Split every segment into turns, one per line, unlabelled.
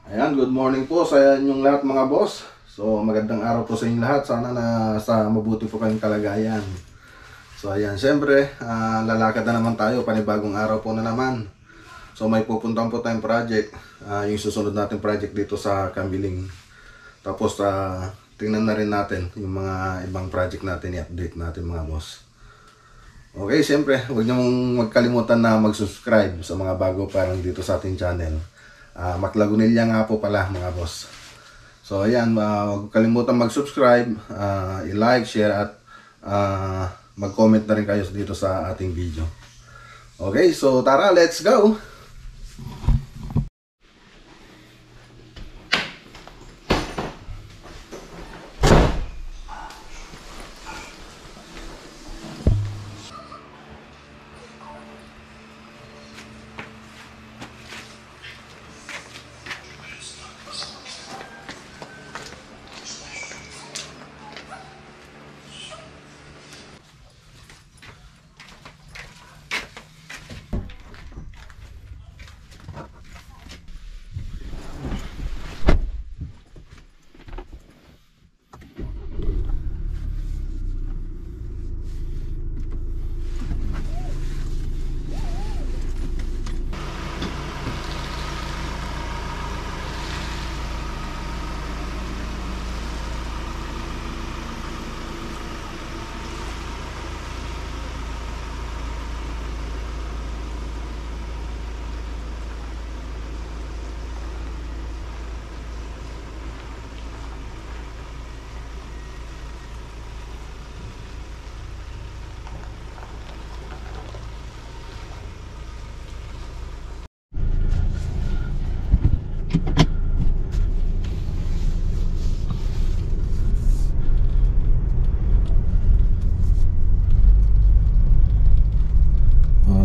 Ayan, good morning po sa inyong lahat mga boss. So magandang araw po sa inyong lahat. Sana na sa mabuti po kayong kalagayan. So ayan, syempre lalakad na naman tayo, panibagong araw po na naman. So may pupuntahan po tayong project, yung susunod natin project dito sa Kambiling. Tapos tingnan na rin natin yung mga ibang project natin, i-update natin mga boss. Okay, syempre huwag niyo mong magkalimutan na mag-subscribe sa mga bago parang dito sa ating channel. Maklagunilya nga po pala mga boss. So ayan, huwag kalimutan mag-subscribe, i-like, share at mag-comment na rin kayo dito sa ating video. Okay, so tara, let's go!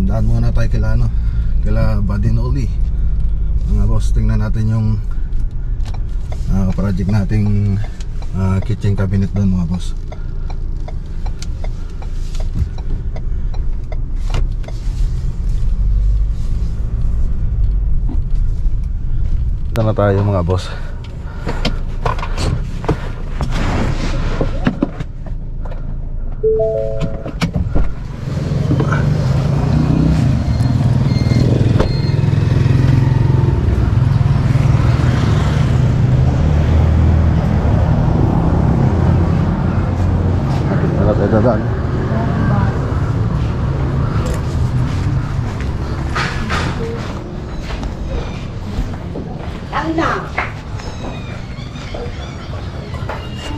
Daan muna tayo kila Badinoli mga boss. Tingnan natin yung project nating kitchen cabinet doon mga boss. Ito na tayo mga boss. Dadaan.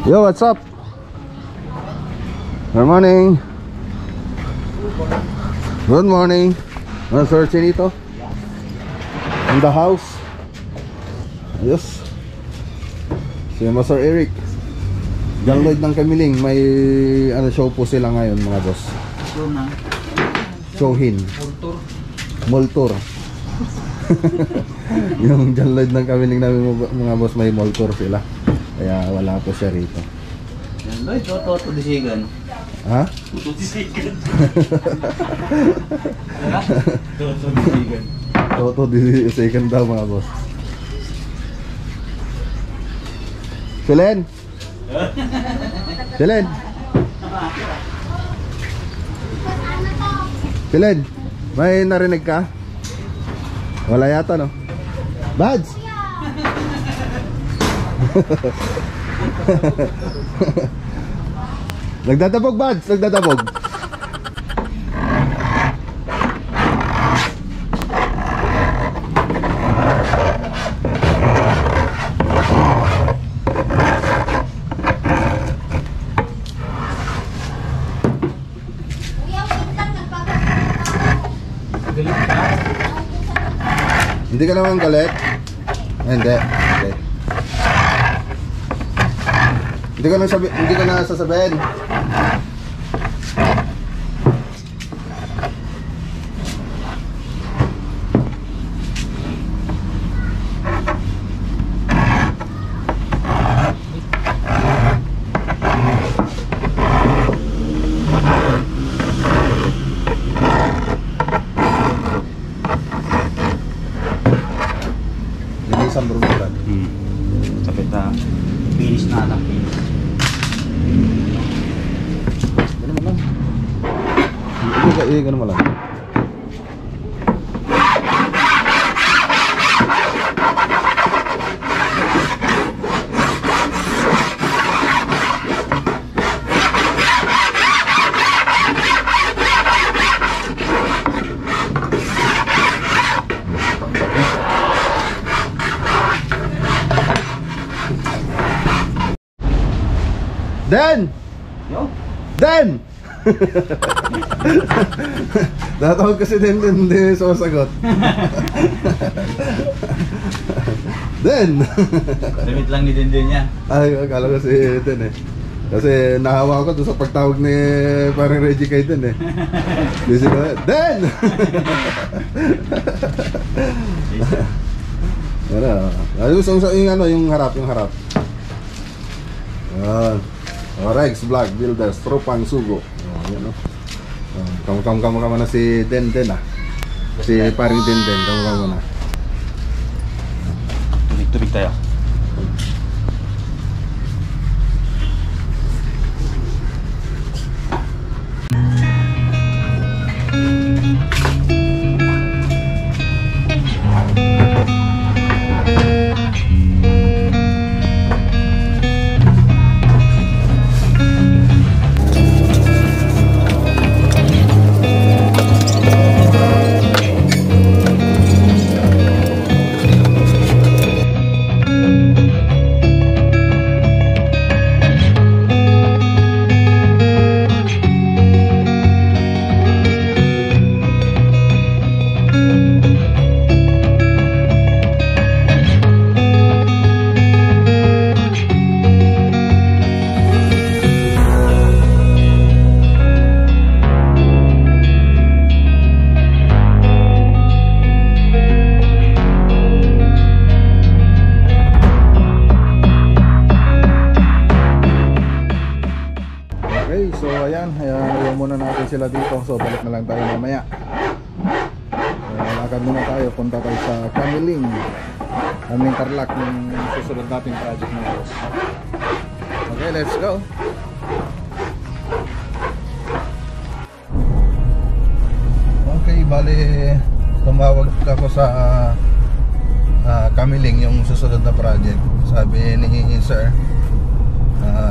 Yo, what's up? Good morning. Good morning. Sir Chinito in the house. Yes. Si Master Eric Download ng Kamiling. May show po sila ngayon mga boss. Showhin Moltor. Yung download ng Kamiling namin mga boss, may Moltor sila. Kaya wala po siya rito.
Download Toto Disigan.
Ha?
Toto Disigan. Toto Disigan.
Toto Disigan daw mga boss. Selen! Selen! Selen! May narinig ka? Wala yata, no? Bads! Nagdadabog, Bads! Nagdadabog! Hindi ka naman galit? Hindi. Okay. Hindi ka na sasabihin. isang burbulan.
Kapit na finish na ata.
Ganun mo lang. Ganun mo lang. Dan!
Yo!
Dan! Natawag kasi din hindi sumasagot. Dan!
Limit lang ni Dindin niya.
Ay, akala ko si Den eh. Kasi nahawa ko doon sa pagtawag ni parang Reggie kay Den eh. Di sila, Dan! Ayos yung harap, yung harap. Yan. Rex Vlog Builders Tropang Sugo. Yan o. Kamu na si Den ah. Si paring Den. Kamu na.
Tubig tayo.
Iwan muna natin sila dito. So balik na lang tayo mamaya. Lakad muna tayo, punta tayo sa Camiling Tarlac, yung susunod nating project na boss. Okay, let's go. Okay, bali tumawag ako sa Camiling, yung susunod na project. Sabi ni sir,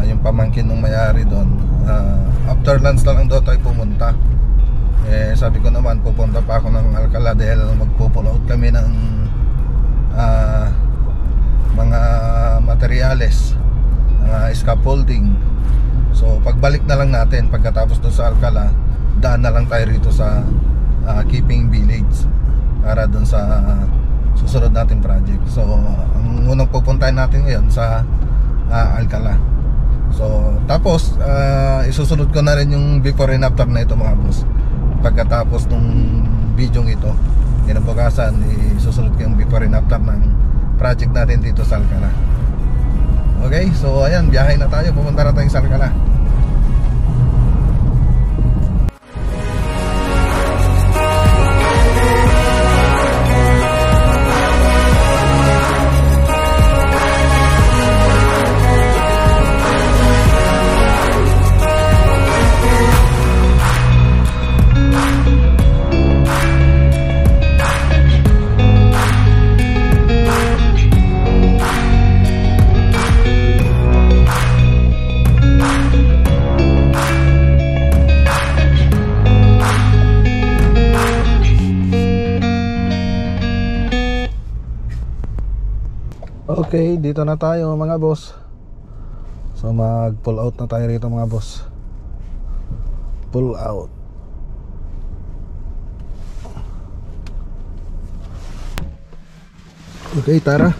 yung pamangkin ng may-ari doon, after lunch na lang daw tayo pumunta. Sabi ko naman, pupunta pa ako ng Alcala dahil magpo-pull out kami ng mga materyales, scaffolding. So pagbalik na lang natin, pagkatapos doon sa Alcala, daan na lang tayo rito sa Keeping Village para doon sa susunod nating project. So ang unang pupuntahin natin ngayon sa Alcala. So tapos isusunod ko na rin yung before and after na ito mga boss. Pagkatapos ng video ito, kinabukasan isusunod ko yung before and after ng project natin dito sa Alcala. Okay, so ayan, biyahe na tayo, pupunta na tayo sa Alcala. Okay, dito na tayo mga boss. So mag pull out na tayo rito mga boss. Pull out. Okay, tara.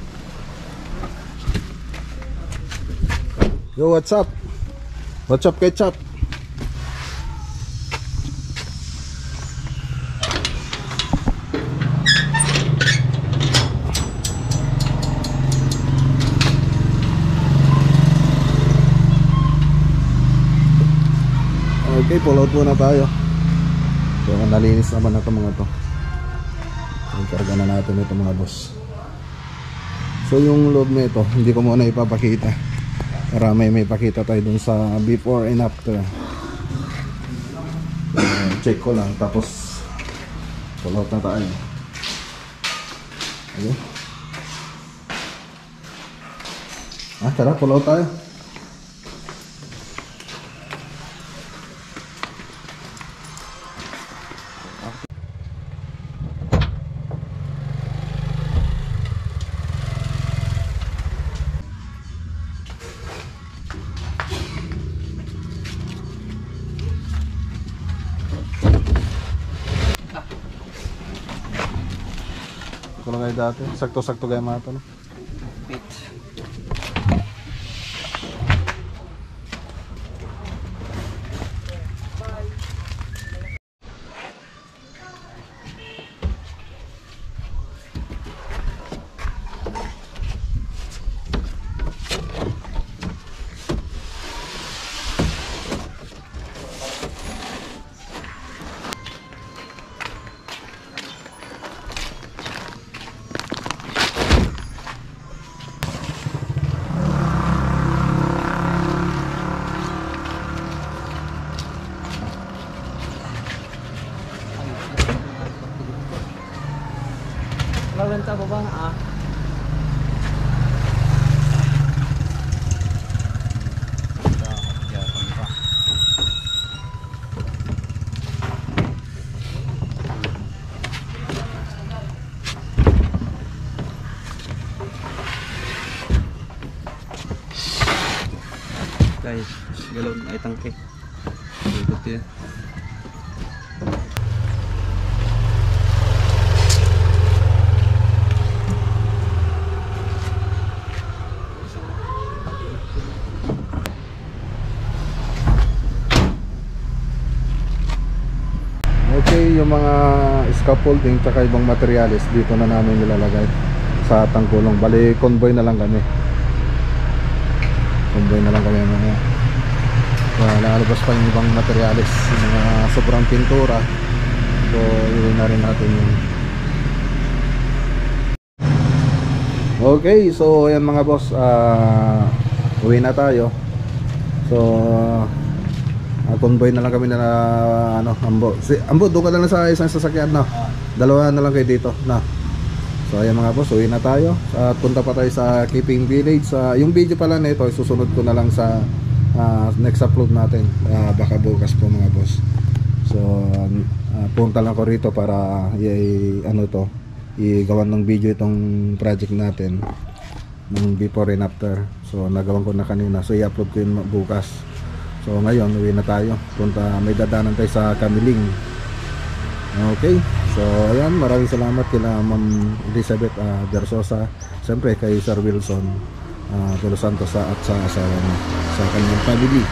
Yo, what's up? What's up, ketchup? Okay, pull out muna tayo. So nalinis naman na ito mga to. So karga na natin ito mga boss. So yung loob nito, hindi ko muna ipapakita para may pakita tayo dun sa before and after. Check ko lang, tapos pull out na tayo. Okay. Tara, pull out tayo. Ito lang kayo dati. Sakto-sakto kayo mata, no?
Lalanta pa ba? Guys, galon ay tangke. Ikot yan.
Okay, yung mga scaffolding tsaka ibang materials dito na namin nilalagay sa tangkulong. Bali, convoy na lang kami. Convoy na lang kami mga. So, lalabas pa yung ibang materials, yung mga sobrang pintura. So, iuwi na rin natin yun. Okay, so ayan mga boss, uwi na tayo. So, convoy na lang kami na Ambo. Ambo, doon ka na lang sa isang sasakyan, no? Dalawa na lang kayo dito, no? So ayan mga boss, uwi na tayo. At punta pa tayo sa Keeping Village. Yung video pala nito, susunod ko na lang sa next upload natin. Baka bukas po mga boss. So punta lang ko rito para igawan ng video itong project natin ng before and after. So nagawan ko na kanina. So i-upload ko yun bukas. So ngayon uwi na tayo. May dadanan tayo sa Kamiling. Okay. So ayan, maraming salamat kila Ma'am Elizabeth Dersosa, siyempre kay Sir Wilson De Los Santos at sa asawa niya, sa kanyang family.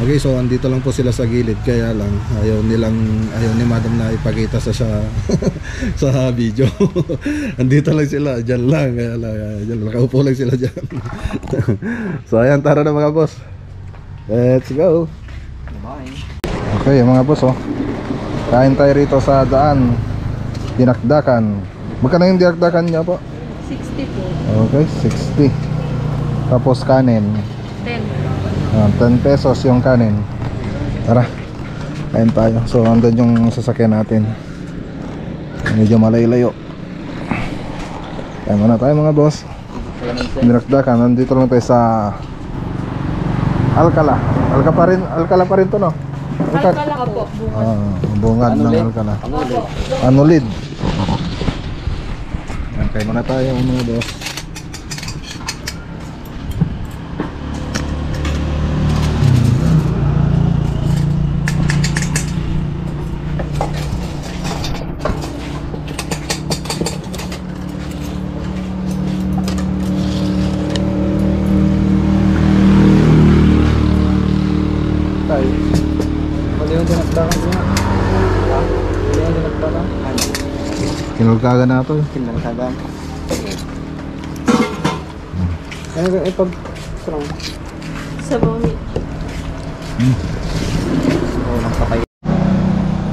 Okay, so andito lang po sila sa gilid, kaya lang ayaw ni Madam na ipakita sa sa video. Andito lang sila, dyan lang, kaya lang, dyan, nakaupo lang sila dyan. So ayan, tara na mga boss. Let's go.
Bye.
Okay mga boss, kain tayo rito sa daan, dinakdakan. Magkano yung dinakdakan niya po?
60 po.
Okay, 60. Tapos kanin
10.
10 pesos yung kanin. Tara, kain tayo. So andun yung sasakyan natin, medyo malayo-layo. Kain muna tayo mga boss. Dinakdakan, nandito lang tayo sa Alcala. Alcala pa rin to, no?
Alcala po.
Bungad ng Alcala. Anulid. Yan, kain muna tayo mga boss. Kinulkagan na ito.
Kinulkagan. Ito strong.
Sabong.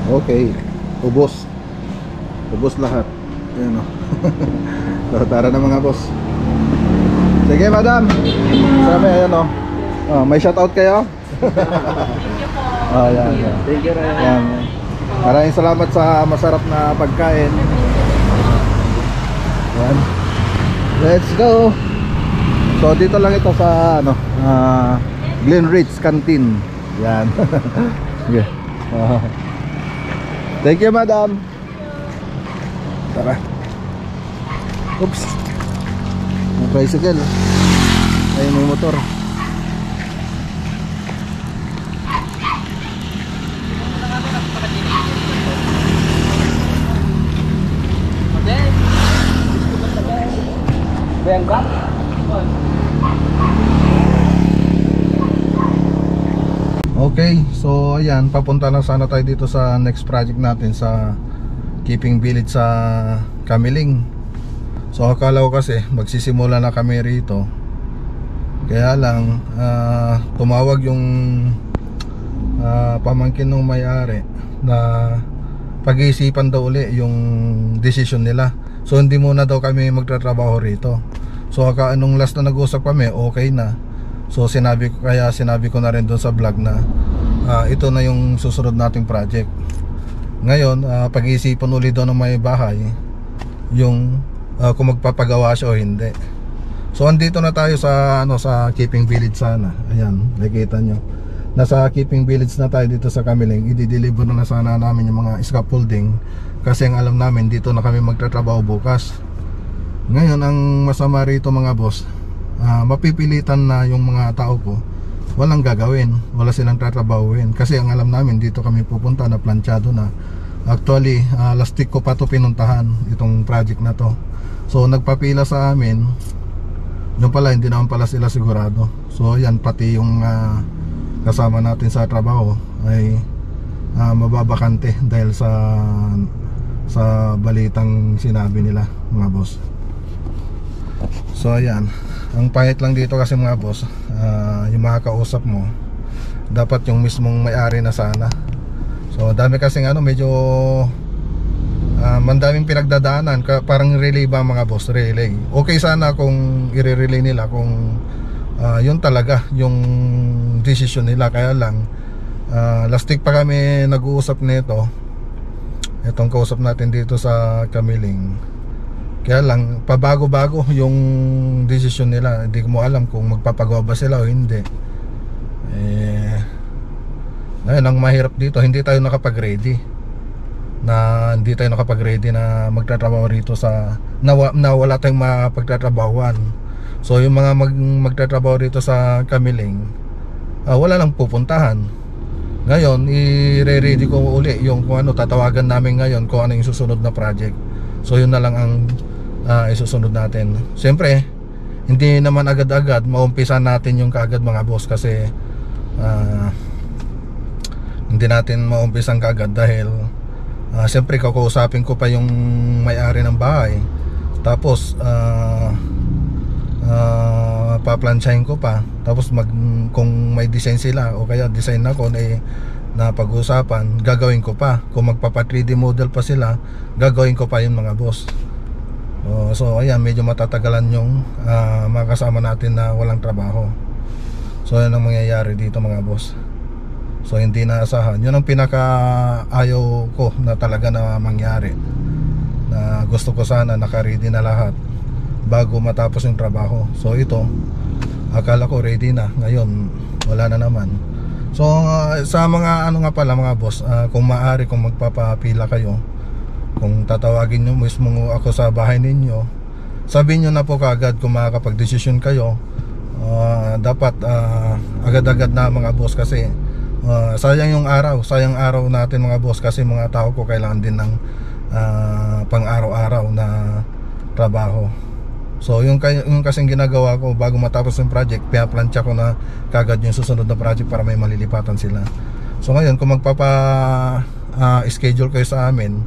Okay, ubos lahat. Ayan o. So, tara na mga boss. Sige, madam. Sabi, ayan o. Oh, may shoutout kayo? Oh, yan.
Thank you, Ray.
Yan. Maraming salamat sa masarap na pagkain. Yan. Let's go. So dito lang ito sa ano, Glenridge Canteen. Yan. Okay. Thank you, madam. Tara. Oops. May tricycle. Ay, may motor. Okay, so ayan, papunta na sana tayo dito sa next project natin sa Keeping Village sa Kamiling. So akala ko kasi magsisimula na kami rito. Kaya lang tumawag yung pamangkin ng may-ari na pag-iisipan daw uli yung decision nila. So hindi muna daw kami magtatrabaho rito. So anong last na nag-usap kami, okay na. So sinabi ko na rin doon sa vlog na ito na yung susunod nating project. Ngayon pag-iisipan ulit doon ng may bahay yung kung magpapagawa siya o hindi. So andito na tayo sa sa Keeping Village sana. Ayan, nakikita nyo. Nasa Keeping Village na tayo dito sa Kamiling. I-deliver na sana namin yung mga scaffolding kasi ang alam namin dito na kami magtatrabaho bukas. Ngayon ang masama rito mga boss, mapipilitan na yung mga tao ko, walang gagawin, wala silang tatrabahuin kasi ang alam namin dito kami pupunta na planchado na. Actually last week ko pa to pinuntahan itong project na to. So nagpapila sa amin, yung pala hindi naman pala sila sigurado. So yan, pati yung kasama natin sa trabaho ay mababakante dahil sa balitang sinabi nila mga boss. So ayan, ang pangit lang dito kasi mga boss, yung mga kausap mo dapat yung mismong may-ari na sana. So dami kasing medyo mandaming pinagdadaanan, parang relay ba mga boss, relay. Okay sana kung i-relay nila kung yun talaga yung decision nila. Kaya lang last week pa kami nag-uusap nito, itong kausap natin dito sa Kamiling. Kaya lang pabago-bago yung decision nila. Hindi ko mo alam kung magpapagawa ba sila o hindi. Ngayon ang mahirap dito, hindi tayo nakapag-ready na magtatrabaho rito sa na wala tayong mapagtatrabahuan. So yung mga magtatrabaho rito sa Kamiling, wala lang pupuntahan. Ngayon i-ready ko uli yung kung tatawagan namin ngayon kung ano yung susunod na project. So yun na lang ang isusunod natin. Siyempre hindi naman agad-agad maumpisan natin yung kaagad mga boss kasi hindi natin maumpisan kaagad dahil siyempre kakausapin ko pa yung may-ari ng bahay, tapos paplansyahin ko pa, tapos kung may design sila o kaya design ako na pag-usapan, gagawin ko pa. Kung magpapa 3D model pa sila, gagawin ko pa yung mga boss. So ayan, medyo matatagalan yung mga kasama natin na walang trabaho. So yan ang mangyayari dito mga boss. So hindi naasahan. Yun ang pinaka-ayaw ko na talaga na mangyari, na gusto ko sana naka-ready na lahat bago matapos yung trabaho. So ito, akala ko ready na, ngayon wala na naman. So sa mga nga pala mga boss, kung maaari, kung magpapapila kayo, kung tatawagin nyo mismo ako sa bahay ninyo, sabihin nyo na po kaagad kung makakapag-desisyon kayo. Dapat agad-agad na mga boss kasi sayang araw natin mga boss, kasi mga tao ko kailangan din ng pang araw-araw na trabaho. So yung kasing ginagawa ko bago matapos yung project, pinaplansya ko na kagad yung susunod na project para may malilipatan sila. So ngayon kung schedule kayo sa amin,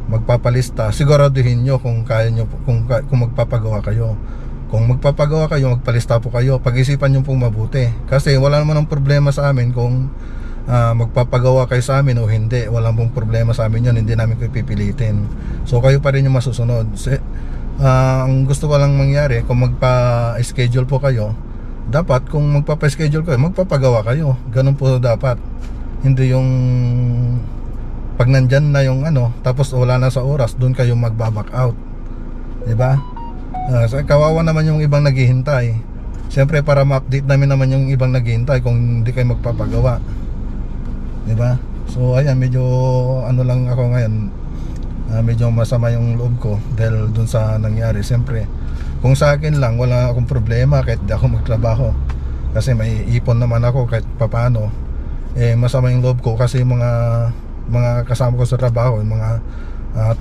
magpapalista, siguraduhin nyo kung kaya nyo, kung magpapagawa kayo. Kung magpapagawa kayo, magpalista po kayo. Pag-isipan nyo pong mabuti, kasi wala naman ang problema sa amin kung magpapagawa kayo sa amin o hindi. Wala pong problema sa amin yun, hindi namin kayo pipilitin. So kayo pa rin yung masusunod. Ang gusto ko lang mangyari, kung magpa-schedule po kayo, dapat kung magpapa-schedule kayo, magpapagawa kayo. Ganun po dapat. Hindi yung pag nandyan na yung ano, tapos wala na sa oras, doon kayo magbaback out. Diba? Kawawa naman yung ibang naghihintay. Siyempre para ma-update namin naman yung ibang naghihintay kung hindi kayo magpapagawa. Diba? So ayan, medyo ano lang ako ngayon, medyo masama yung loob ko dahil dun sa nangyari. Siyempre kung sa akin lang, wala akong problema kahit di ako magtrabaho, kasi may ipon naman ako kahit papano. Masama yung loob ko kasi mga kasama ko sa trabaho, yung mga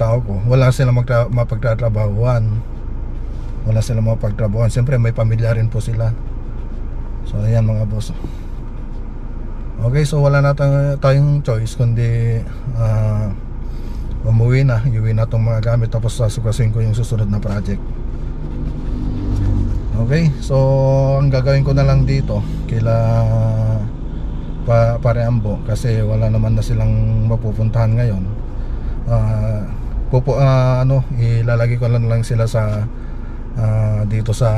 tao ko, wala silang mapagtatrabahuan. Wala silang mapagtrabahuan. Siyempre may pamilya rin po sila. So ayan mga boss. Okay, so wala na tayong choice kundi umuwi na, iuwi na itong mga gamit, tapos sasukasuin ko yung susunod na project. Okay, so ang gagawin ko na lang dito kila Pareambo, kasi wala naman na silang mapupuntahan ngayon. Ilalagay ko lang sila sa dito sa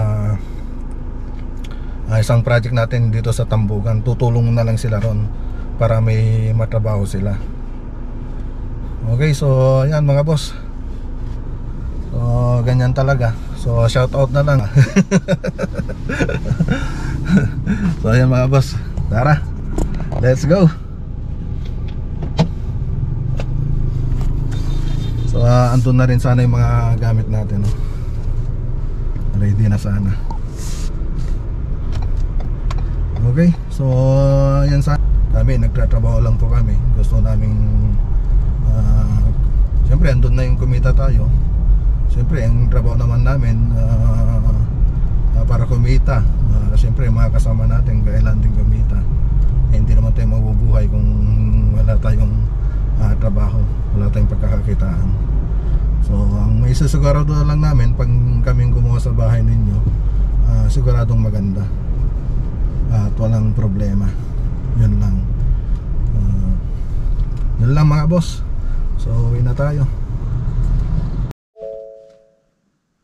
isang project natin dito sa Tambugan. Tutulong na lang sila ron para may matrabaho sila. Okay, so ayan mga boss. So ganyan talaga. So shout out na lang. So ayan mga boss, tara, let's go. So andun na rin sana yung mga gamit natin, no? Ready na sana. Okay, so ayan sana. Kami nagtatrabaho lang po kami. Gusto naming siyempre andun na yung kumita tayo. Siyempre ang trabaho naman namin para kumita. Siyempre mga kasama natin kailan din kumita. Hindi naman tayo mabubuhay kung wala tayong trabaho, wala tayong pagkakakitaan. So ang may susigurado lang namin pag kaming gumawa sa bahay ninyo, siguradong maganda at walang problema. Yun lang. Yun lang mga boss. So uwi na tayo.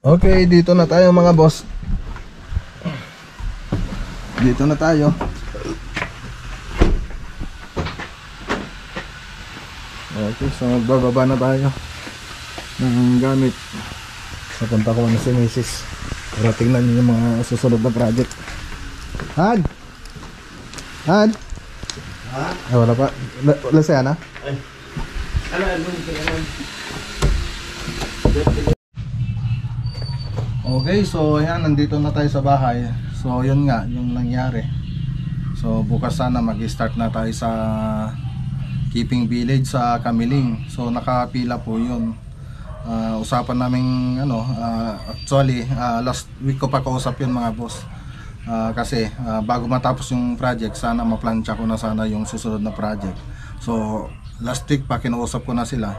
Okay, dito na tayo mga boss. Dito na tayo. Okay, so magbababa na tayo ng gamit. Napunta ko na si Mrs. para tingnan niyo yung mga susunod na project. Han? Han? Ha? Ay, wala pa. Wala siya na? Okay, so ayan, nandito na tayo sa bahay. So yun nga, yung nangyari. So bukas sana mag-start na tayo sa Keeping Village sa Kamiling. So nakapila po yun. Usapan namin actually last week ko pa kausap yun mga boss. Kasi bago matapos yung project, sana maplansya ko na sana yung susunod na project. So last week pa kinausap ko na sila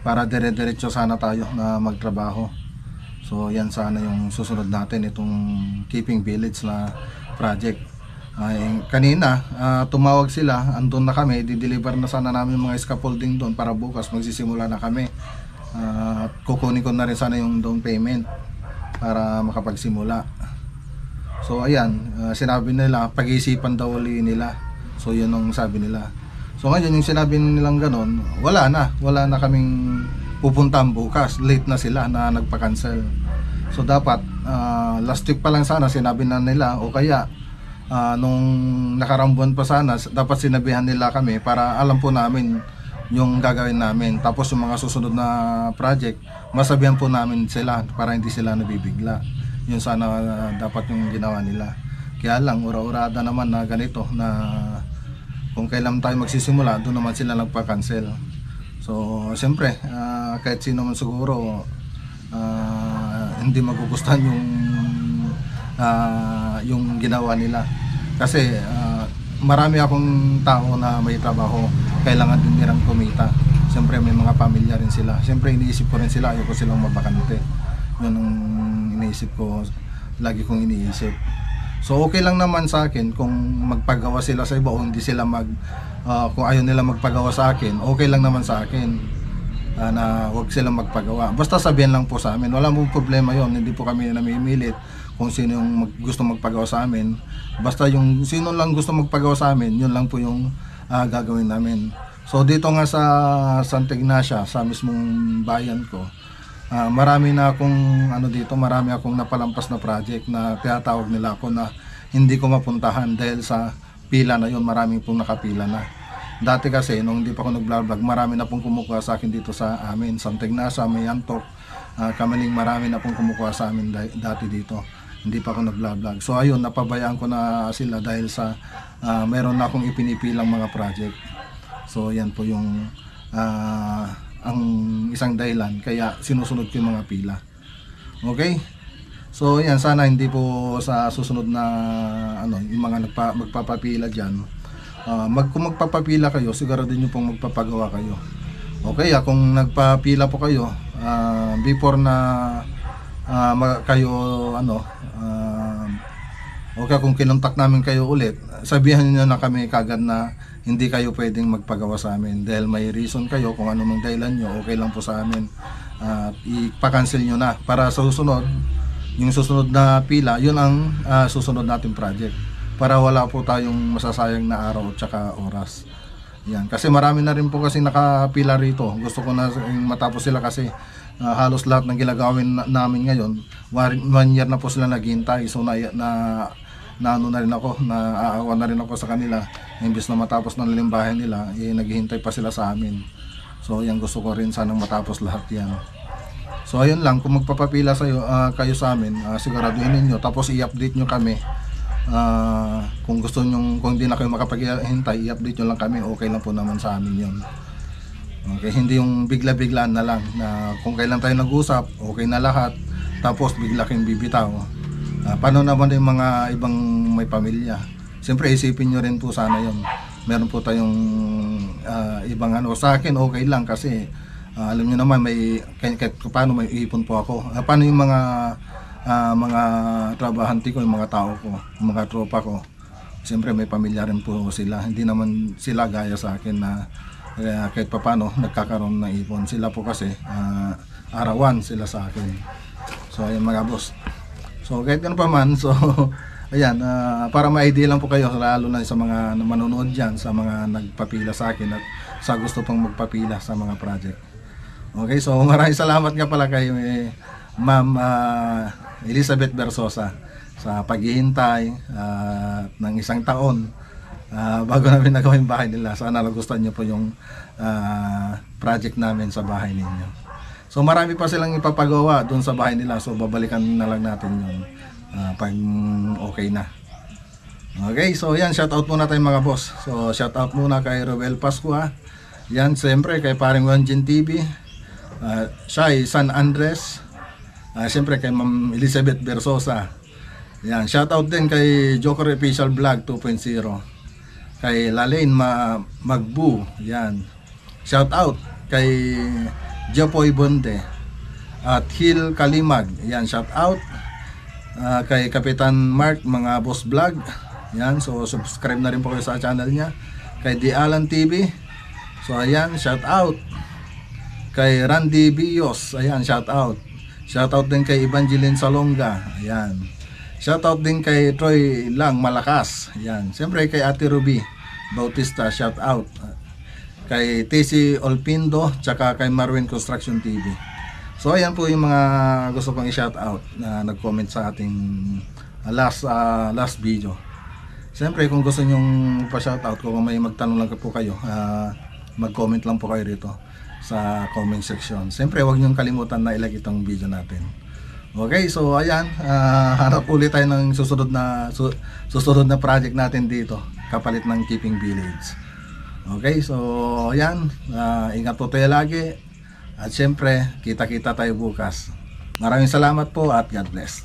para dire-diretso sana tayo na magtrabaho. So yan sana yung susunod natin, itong Keeping Village na project. Kanina tumawag sila, andun na kami, di-deliver na sana namin mga scaffolding doon para bukas magsisimula na kami. Kukunin ko na rin sana yung down payment para makapagsimula. So ayan, sinabi nila pag-iisipan daw ulit nila. So yun ang sabi nila. So ngayon yung sinabi nilang ganon, wala na kaming pupuntahan bukas. Late na sila na nagpa-cancel. So dapat last week pa lang sana sinabi na nila, o kaya nung nakarang buwan pa sana dapat sinabihan nila kami para alam po namin yung gagawin namin. Tapos yung mga susunod na project, masabihan po namin sila para hindi sila nabibigla. Yun sana dapat yung ginawa nila. Kaya lang ura-urada naman na ganito, na kung kailan tayo magsisimula, doon naman sila nagpa-cancel. So siyempre kahit sino man siguro hindi magugustuhan yung ginawa nila. Kasi marami akong tao na may trabaho, kailangan din nilang kumita. Siyempre may mga pamilya rin sila. Siyempre iniisip ko rin sila, ayoko silang mabakante. Yun ang iniisip ko, lagi kong iniisip. So okay lang naman sa akin kung magpagawa sila sa iba o hindi sila kung ayaw nila magpagawa sa akin, okay lang naman sa akin. na huwag silang magpagawa. Basta sabihin lang po sa amin, wala pong problema yon, hindi po kami namimilit kung sino yung gusto magpagawa sa amin. Basta yung sino lang gusto magpagawa sa amin, yun lang po yung gagawin namin. So dito nga sa Santa Ignacia, sa mismong bayan ko, marami na akong marami akong napalampas na project na tinatawag nila ako na hindi ko mapuntahan dahil sa pila na yun, marami pong nakapila na. Dati kasi, nung hindi pa ako nag-vlog, marami na pong kumukuha sa akin dito sa amin. Santa Ignacia, may Antok, Kamaling, marami na pong kumukuha sa amin dati dito. Hindi pa ako nag-vlog. So ayun, napabayaan ko na sila dahil sa meron na akong ipinipilang mga project. So yan po yung ang isang dahilan kaya sinusunod ko yung mga pila. Okay? So yan, sana hindi po sa susunod na yung mga magpapapila diyan. Kung magpapapila kayo, sigurado niyo pong magpapagawa kayo. Okay, kung nagpapila po kayo, before na kayo okay, kung kinontak namin kayo ulit, sabihan niyo na kami kagad na hindi kayo pwedeng magpagawa sa amin dahil may reason kayo, kung ano mang dahilan nyo, okay lang po sa amin. Ipa-cancel nyo na para sa susunod, yung susunod na pila, yun ang susunod natin project, para wala po tayong masasayang na araw at saka oras. Yan, kasi marami na rin po kasi nakapila rito. Gusto ko na matapos sila kasi halos lahat ng ginagawin namin ngayon, 1 year na po sila naghihintay. So naaawa na rin ako sa kanila. Imbes na matapos na nila yung bahay nila, naghihintay pa sila sa amin. So yan, gusto ko rin sanang matapos lahat yan. So ayun lang, kung magpapapila kayo sa amin, siguraduhin niyo, tapos i-update nyo kami. Kung gusto nyo, kung hindi na kayo makapaghintay, i-update nyo lang kami, okay lang po naman sa amin yun. Okay, hindi yung bigla-biglaan na lang na kung kailan tayo nag-usap, okay na lahat, tapos bigla kayong bibitaw. Paano naman yung mga ibang may pamilya? Siyempre isipin nyo rin po sana yun. Meron po tayong ibang sa akin okay lang kasi alam nyo naman kahit paano may ipon po ako. Paano yung mga trabahante ko, yung mga tao ko, yung mga tropa ko, siyempre may pamilya rin po sila. Hindi naman sila gaya sa akin na kahit paano nagkakaroon ng ipon. Sila po kasi arawan sila sa akin. So ayun mga boss, so kahit ano pa man, so ayan, para ma-idea lang po kayo, lalo na sa mga manonood dyan, sa mga nagpapila sa akin at sa gusto pang magpapila sa mga project. Okay, so maraming salamat nga pala kay Ma'am Elizabeth Bersosa sa paghihintay ng 1 taon bago namin nagawa yung bahay nila. Sana nagustuhan nyo po yung project namin sa bahay ninyo. So marami pa silang ipapagawa doon sa bahay nila, so babalikan na lang natin yun pag okay na. Okay, so yan, shout out muna tayo mga boss. So shout out muna kay Roel Pascua, yan, siyempre kay paring Wanjin TV, Shai San Andres, siyempre kay Ma'am Elizabeth Bersosa. Yan, shout out din kay Joker Official Vlog 2.0, kay Lalaine Magbu, yan. Shout out kay Japoy Bonte at Hil Kalimag, yan, shout out. Kay Kapitan Mark, mga boss vlog, yan, so subscribe na rin po kayo sa channel niya. Kay Di Alan TV, so ayan, shout out. Kay Randy Bios, ayan, shout out. Shout out din kay Evangeline Salonga, ayan. Shout out din kay Troy Lang Malakas, ayan. Siyempre kay Ate Ruby Bautista, shout out. Kay TC Olpindo, tsaka kay Marwin Construction TV. So ayan po yung mga gusto kong i-shout out na nag-comment sa ating last video. Siyempre kung gusto nyong pa-shout out, kung may magtanong lang po kayo, mag-comment lang po kayo rito sa comment section. Siyempre huwag nyong kalimutan na i-like itong video natin. Okay, so ayan, harap ulit tayo ng susunod na project natin dito, kapalit ng Keeping Village. Okay, so ayan, ingat po tayo lagi. At syempre, kita-kita tayo bukas. Maraming salamat po at God bless.